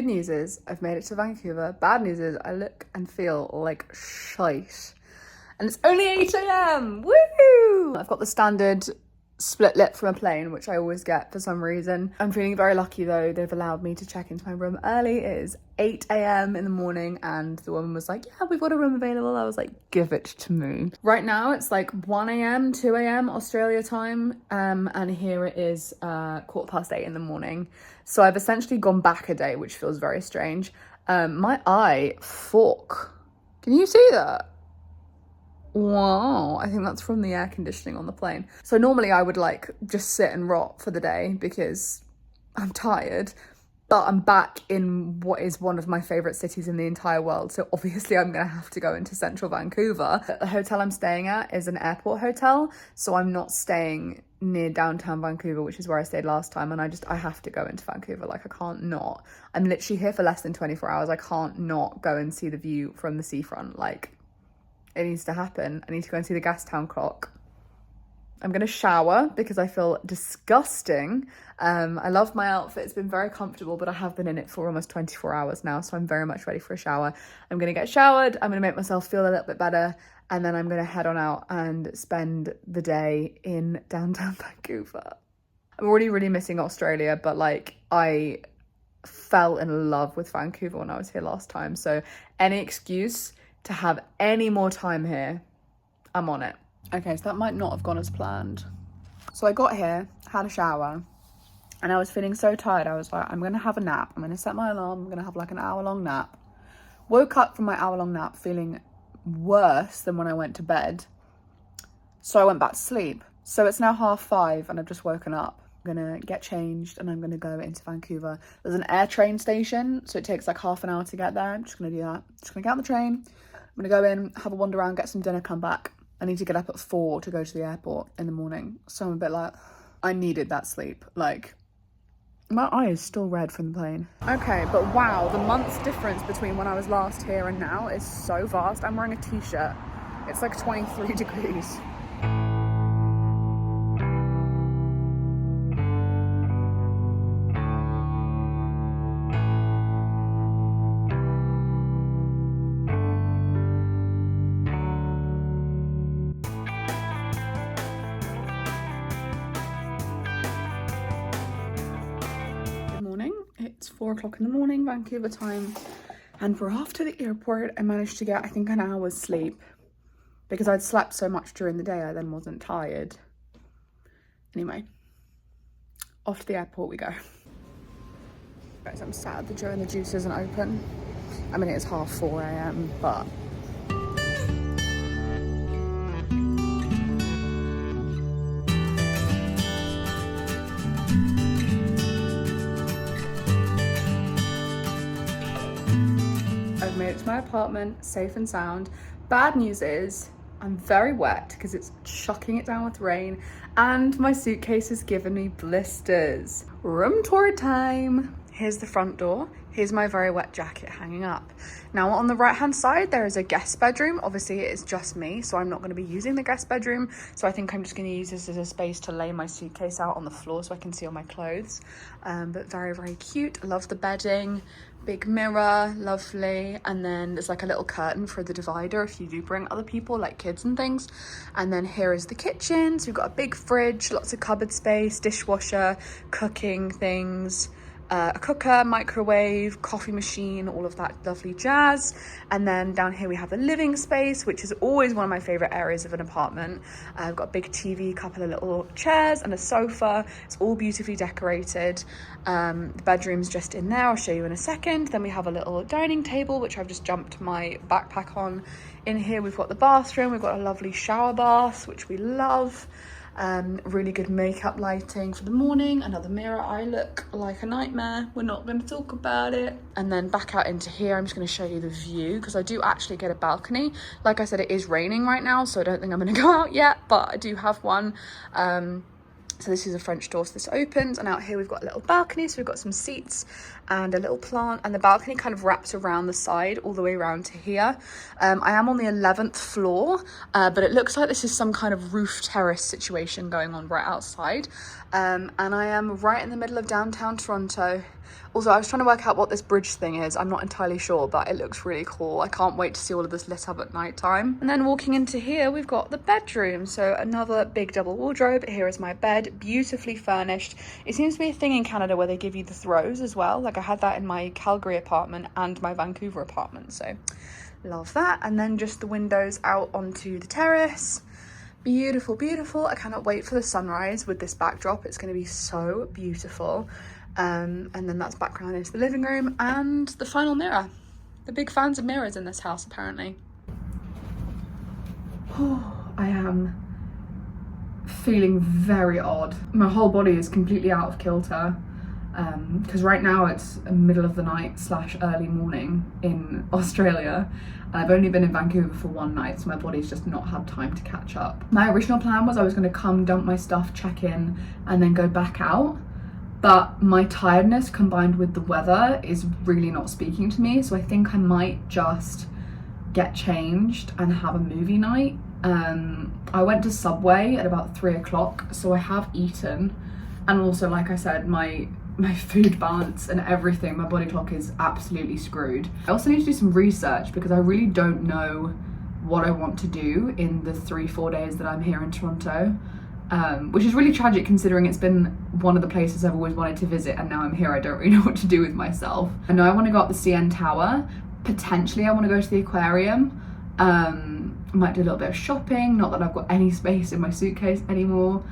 good news is I've made it to Vancouver. Bad news is I look and feel like shite. And it's only 8 a.m. Woo! I've got the standard split lip from a plane, which I always get for some reason. I'm feeling very lucky though. They've allowed me to check into my room early. It is 8 a.m. in the morning and the woman was like, yeah, we've got a room available. I was like, give it to me. Right now it's like 1 a.m, 2 a.m. Australia time. And here it is 8:15 in the morning. So I've essentially gone back a day, which feels very strange. My eye, fuck. Can you see that? Wow, I think that's from the air conditioning on the plane. So normally I would like just sit and rot for the day because I'm tired, but I'm back in what is one of my favorite cities in the entire world. So obviously I'm gonna have to go into central Vancouver. The hotel I'm staying at is an airport hotel, so I'm not staying near downtown Vancouver, which is where I stayed last time. And I have to go into Vancouver. Like, I can't not. I'm literally here for less than 24 hours. I can't not go and see the view from the seafront. Like, it needs to happen. I need to go and see the Gastown clock. I'm gonna shower because I feel disgusting. I love my outfit. It's been very comfortable, but I have been in it for almost 24 hours now, so I'm very much ready for a shower. I'm gonna get showered. I'm gonna make myself feel a little bit better, and then I'm gonna head on out and spend the day in downtown Vancouver. I'm already really missing Australia, but like, I fell in love with Vancouver when I was here last time, so any excuse to have any more time here, I'm on it. Okay, so that might not have gone as planned. So I got here, had a shower, and I was feeling so tired. I was like, I'm gonna have a nap. I'm gonna set my alarm. I'm gonna have like an hour-long nap. Woke up from my hour-long nap feeling worse than when I went to bed. So I went back to sleep. So it's now 5:30 and I've just woken up. I'm gonna get changed and I'm gonna go into Vancouver. There's an air train station, so it takes like half an hour to get there. I'm just gonna do that. Just gonna get on the train. I'm gonna go in, have a wander around, get some dinner, come back. I need to get up at 4 to go to the airport in the morning. So I'm a bit like, I needed that sleep. Like, my eye is still red from the plane. Okay, but wow, the month's difference between when I was last here and now is so vast. I'm wearing a t-shirt. It's like 23 degrees. It's 4 o'clock in the morning, Vancouver time, and we're off to the airport. I managed to get, I think, an hour's sleep because I'd slept so much during the day I then wasn't tired. Anyway, off to the airport we go. Guys, I'm sad the Joe and the Juice isn't open. I mean, it's 4:30 a.m, but I've made it to my apartment, safe and sound. Bad news is I'm very wet because it's chucking it down with rain and my suitcase has given me blisters. Room tour time. Here's the front door. Here's my very wet jacket hanging up. Now on the right hand side, there is a guest bedroom. Obviously it is just me, so I'm not going to be using the guest bedroom. So I think I'm just going to use this as a space to lay my suitcase out on the floor so I can see all my clothes. But very, very cute. I love the bedding. Big mirror, lovely. And then there's like a little curtain for the divider if you do bring other people, like kids and things. And then here is the kitchen. So we've got a big fridge, lots of cupboard space, dishwasher, cooking things, a cooker, microwave, coffee machine, all of that lovely jazz. And then down here we have the living space, which is always one of my favorite areas of an apartment. I've got a big TV, a couple of little chairs and a sofa. It's all beautifully decorated. The bedroom's just in there, I'll show you in a second. Then we have a little dining table, which I've just jumped my backpack on. In here we've got the bathroom, we've got a lovely shower bath, which we love. Really good makeup lighting for the morning. Another mirror. I look like a nightmare. We're not going to talk about it. And then back out into here, I'm just going to show you the view because I do actually get a balcony. Like I said, it is raining right now, so I don't think I'm going to go out yet, but I do have one. So this is a French door, so this opens, and out here we've got a little balcony, so we've got some seats and a little plant, and the balcony kind of wraps around the side all the way around to here. I am on the 11th floor, but it looks like this is some kind of roof terrace situation going on right outside. And I am right in the middle of downtown Toronto. Also, I was trying to work out what this bridge thing is. I'm not entirely sure, but it looks really cool. I can't wait to see all of this lit up at night time. And then walking into here, we've got the bedroom. So another big double wardrobe. Here is my bed, beautifully furnished. It seems to be a thing in Canada where they give you the throws as well. Like I had that in my Calgary apartment and my Vancouver apartment. So love that. And then just the windows out onto the terrace. Beautiful, beautiful. I cannot wait for the sunrise with this backdrop. It's going to be so beautiful. And then that's background into the living room and the final mirror. The big fans of mirrors in this house, apparently. I am feeling very odd. My whole body is completely out of kilter. Because right now it's middle of the night / early morning in Australia, and I've only been in Vancouver for one night, so my body's just not had time to catch up. My original plan was I was going to come, dump my stuff, check in, and then go back out, but my tiredness combined with the weather is really not speaking to me, so I think I might just get changed and have a movie night. I went to Subway at about 3 o'clock, so I have eaten, and also, like I said, my food balance and everything, my body clock is absolutely screwed. I also need to do some research because I really don't know what I want to do in the 3-4 days that I'm here in Toronto, which is really tragic considering it's been one of the places I've always wanted to visit, and now I'm here, I don't really know what to do with myself. I know I want to go up the CN Tower, potentially I want to go to the aquarium, I might do a little bit of shopping, not that I've got any space in my suitcase anymore,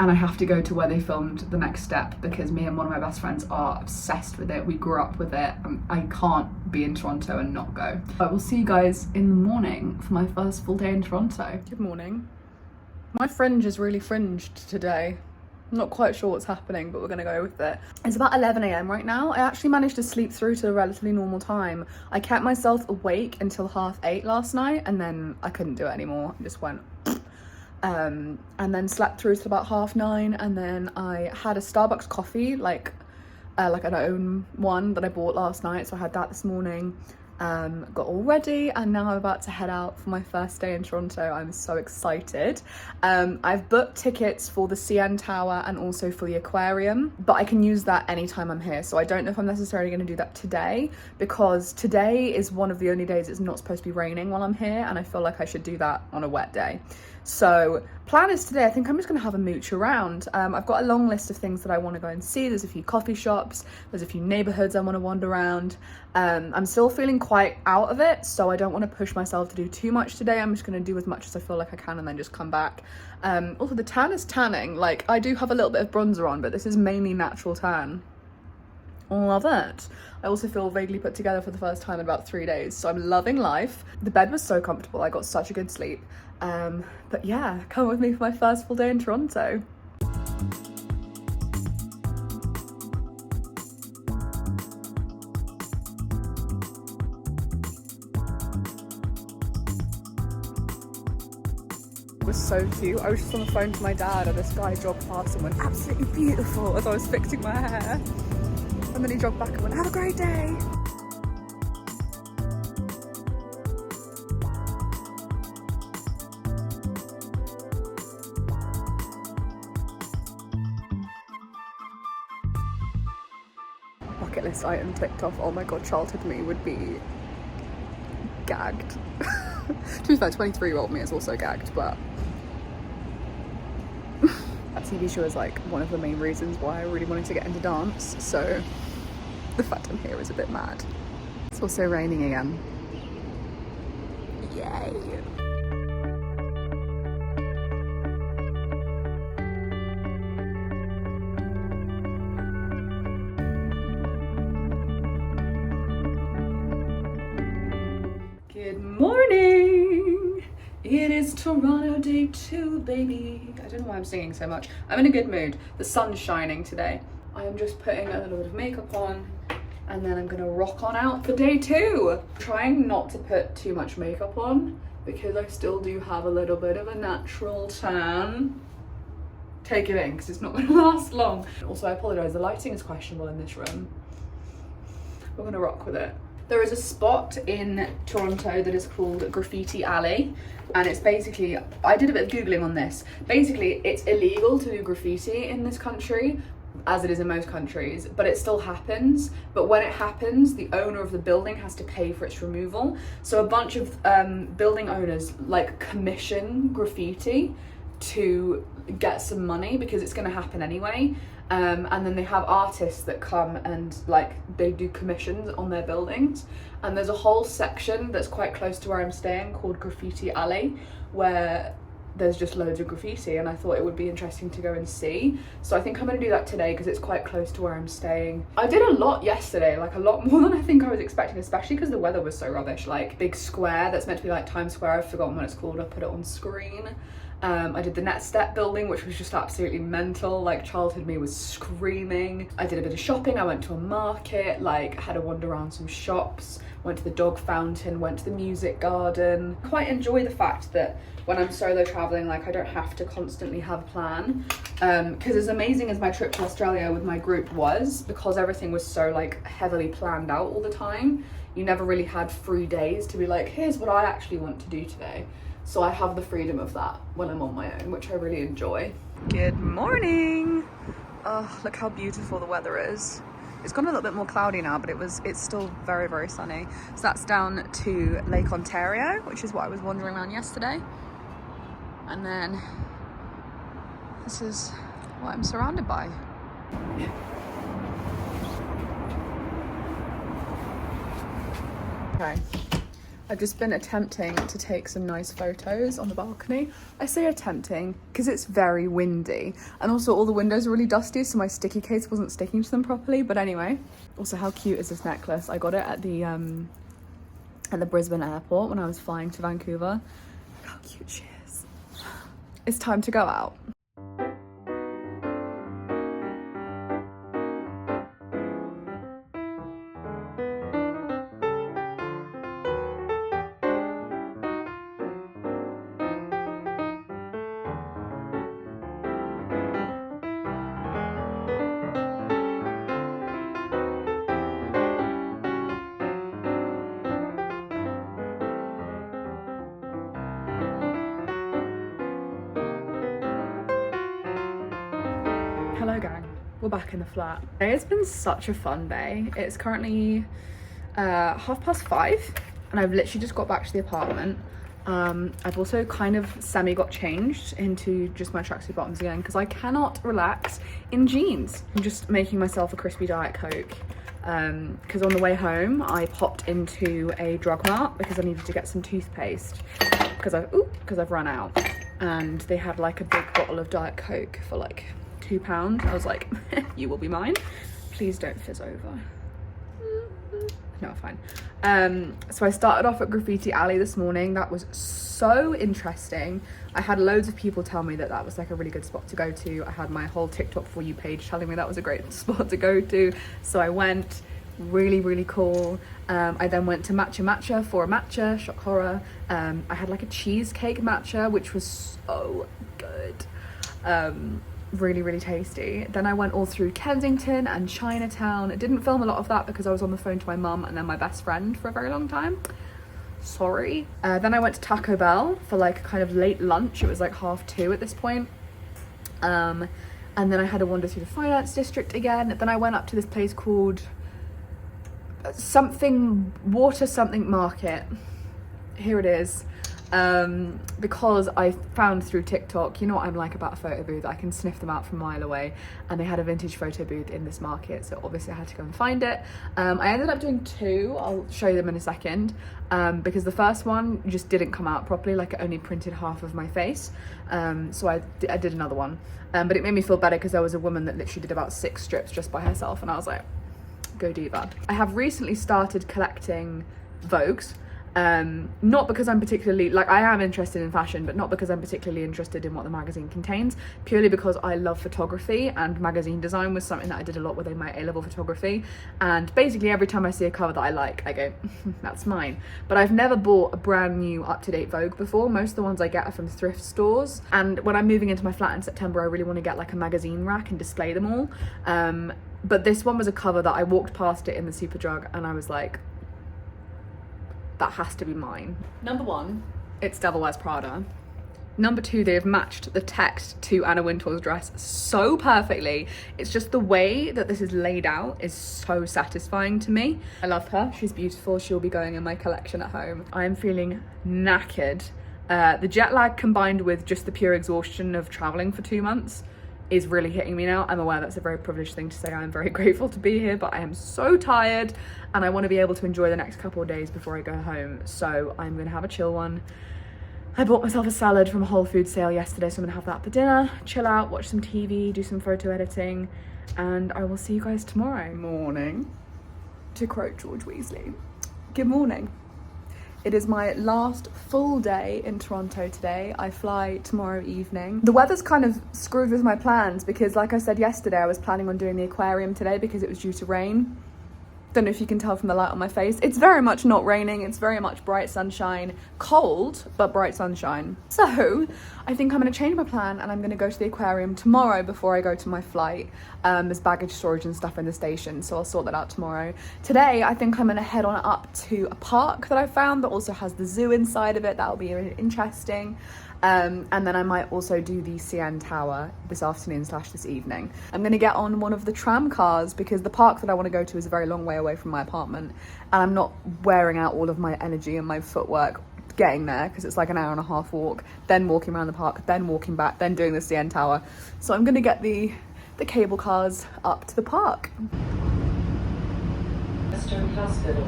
and I have to go to where they filmed The Next Step because me and one of my best friends are obsessed with it. We grew up with it. I can't be in Toronto and not go. I will see you guys in the morning for my first full day in Toronto. Good morning. My fringe is really fringed today. I'm not quite sure what's happening, but we're gonna go with it. It's about 11 a.m. right now. I actually managed to sleep through to a relatively normal time. I kept myself awake until 7:30 last night, and then I couldn't do it anymore. I just went and then slept through to about 9:30, and then I had a Starbucks coffee, like an own one that I bought last night, so I had that this morning. Got all ready, and now I'm about to head out for my first day in Toronto. I'm so excited. I've booked tickets for the CN Tower and also for the aquarium, but I can use that anytime I'm here, so I don't know if I'm necessarily going to do that today, because today is one of the only days it's not supposed to be raining while I'm here, and I feel like I should do that on a wet day. So plan is today, I think I'm just going to have a mooch around. I've got a long list of things that I want to go and see. There's a few coffee shops, there's a few neighborhoods I want to wander around. I'm still feeling quite out of it, so I don't want to push myself to do too much today. I'm just going to do as much as I feel like I can and then just come back. Also, the tan is tanning. Like, I do have a little bit of bronzer on, but this is mainly natural tan. Love it. I also feel vaguely put together for the first time in about 3 days, so I'm loving life. The bed was so comfortable, I got such a good sleep. But yeah, come with me for my first full day in Toronto. It was so cute. I was just on the phone to my dad and this guy jogged past and went, absolutely beautiful, as I was fixing my hair. And then he jogged back and went, have a great day. Bucket list item ticked off. Oh my god, childhood me would be gagged. To be fair, 23-year-old me is also gagged, but that TV show is like one of the main reasons why I really wanted to get into dance, so the fact I'm here is a bit mad. It's also raining again. Yay! Good morning! It is Toronto day 2, baby. I don't know why I'm singing so much. I'm in a good mood. The sun's shining today. I am just putting a little bit of makeup on, and then I'm gonna rock on out for day 2. Trying not to put too much makeup on because I still do have a little bit of a natural tan. take it in because it's not going to last long. Also, I apologise, the lighting is questionable in this room. We're going to rock with it. There is a spot in Toronto that is called Graffiti Alley, and it's basically, I did a bit of Googling on this. Basically, it's illegal to do graffiti in this country, as it is in most countries, but it still happens. But when it happens, the owner of the building has to pay for its removal. So a bunch of building owners like commission graffiti to get some money because it's going to happen anyway. And then they have artists that come and like they do commissions on their buildings, and there's a whole section that's quite close to where I'm staying called Graffiti Alley, where there's just loads of graffiti, and I thought it would be interesting to go and see. So I think I'm gonna do that today because it's quite close to where I'm staying. I did a lot yesterday, like a lot more than I think I was expecting, especially because the weather was so rubbish. Like big square that's meant to be like Times Square, I've forgotten what it's called, I'll put it on screen. I did the Net Step building, which was just absolutely mental. Like childhood me was screaming. I did a bit of shopping. I went to a market, like had a wander around some shops, went to the dog fountain, went to the music garden. Quite enjoy the fact that when I'm solo traveling, like I don't have to constantly have a plan. Because as amazing as my trip to Australia with my group was, because everything was so like heavily planned out all the time, you never really had free days to be like, here's what I actually want to do today. So I have the freedom of that when I'm on my own, which I really enjoy. Good morning. Oh, look how beautiful the weather is. It's gone a little bit more cloudy now, but it's still very, very sunny. So that's down to Lake Ontario, which is what I was wandering around yesterday. And then this is what I'm surrounded by. Okay. I've just been attempting to take some nice photos on the balcony. I say attempting because it's very windy, and also all the windows are really dusty, so my sticky case wasn't sticking to them properly. But anyway, also how cute is this necklace? I got it at the Brisbane airport when I was flying to Vancouver. Look how cute she is. It's time to go out. Hello gang, we're back in the flat. It's been such a fun day. It's currently 5:30 and I've literally just got back to the apartment. I've also kind of got changed into just my tracksuit bottoms again because I cannot relax in jeans. I'm just making myself a crispy Diet Coke because on the way home I popped into a drug mart because I needed to get some toothpaste because I've run out, and they had like a big bottle of Diet Coke for like £2. I was like, you will be mine. Please don't fizz over. No, fine. So I started off at Graffiti Alley this morning. That was so interesting. I had loads of people tell me that that was like a really good spot to go to. I had my whole TikTok For You page telling me that was a great spot to go to. So I went, really, really cool. I then went to Matcha for a matcha, shock horror. I had like a cheesecake matcha, which was so good. Really, really tasty. Then I went all through Kensington and Chinatown. I didn't film a lot of that because I was on the phone to my mum and then my best friend for a very long time. Sorry. Then I went to Taco Bell for like a kind of late lunch. It was like 2:30 at this point. And then I had a wander through the finance district again. Then I went up to this place called something market. Here it is. Because I found through TikTok, you know what I'm like about a photo booth, I can sniff them out from a mile away, and they had a vintage photo booth in this market, so obviously I had to go and find it. I ended up doing two. I'll show you them in a second, because the first one just didn't come out properly, like it only printed half of my face, so I did another one, but it made me feel better because there was a woman that literally did about 6 strips just by herself, and I was like, go do that. I have recently started collecting Vogues. Not because I'm particularly, like, I am interested in fashion, but not because I'm particularly interested in what the magazine contains, purely because I love photography, and magazine design was something that I did a lot within my A-level photography, and basically every time I see a cover that I like, I go, that's mine. But I've never bought a brand new up-to-date Vogue before. Most of the ones I get are from thrift stores, and when I'm moving into my flat in September, I really want to get like a magazine rack and display them all. But this one was a cover that I walked past it in the Superdrug and I was like, that has to be mine. Number one, it's Devil Wears Prada. Number two, they have matched the text to Anna Wintour's dress so perfectly. It's just the way that this is laid out is so satisfying to me. I love her, she's beautiful. She'll be going in my collection at home. I am feeling knackered. The jet lag combined with just the pure exhaustion of traveling for 2 months is really hitting me now. I'm aware that's a very privileged thing to say. I'm very grateful to be here, but I am so tired and I want to be able to enjoy the next couple of days before I go home. So I'm gonna have a chill one. I bought myself a salad from a Whole Foods sale yesterday, so I'm gonna have that for dinner, chill out, watch some TV, do some photo editing, and I will see you guys tomorrow. Morning. To quote George Weasley, good morning. It is my last full day in Toronto today. I fly tomorrow evening. The weather's kind of screwed with my plans because, like I said yesterday, I was planning on doing the aquarium today because it was due to rain. Don't know if you can tell from the light on my face. It's very much not raining. It's very much bright sunshine. Cold, but bright sunshine. So I think I'm gonna change my plan and I'm gonna go to the aquarium tomorrow before I go to my flight. There's baggage storage and stuff in the station, so I'll sort that out tomorrow. Today, I think I'm gonna head on up to a park that I found that also has the zoo inside of it. That'll be really interesting. And then I might also do the CN Tower this afternoon / this evening. I'm gonna get on one of the tram cars because the park that I want to go to is a very long way away from my apartment and I'm not wearing out all of my energy and my footwork getting there because it's like an hour and a half walk, then walking around the park, then walking back, then doing the CN Tower. So I'm gonna get the cable cars up to the park. Western Hospital.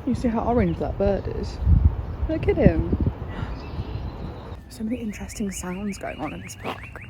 You see how orange that bird is? Look at him. So many interesting sounds going on in this park.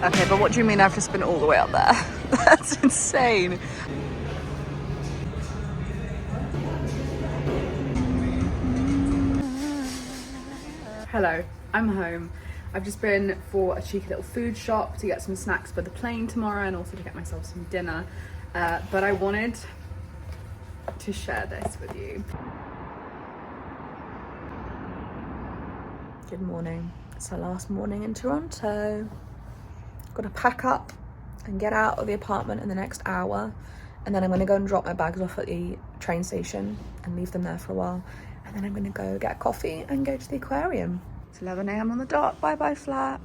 Okay, but what do you mean I've just been all the way up there? That's insane. Hello, I'm home. I've just been for a cheeky little food shop to get some snacks for the plane tomorrow and also to get myself some dinner. But I wanted to share this with you. Good morning. It's our last morning in Toronto. Got to pack up and get out of the apartment in the next hour, and then I'm going to go and drop my bags off at the train station and leave them there for a while, and then I'm going to go get a coffee and go to the aquarium. It's 11 a.m. on the dot. Bye bye flat.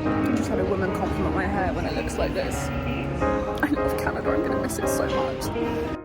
I just had a woman compliment my hair when it looks like this. I love Canada, I'm gonna miss it so much.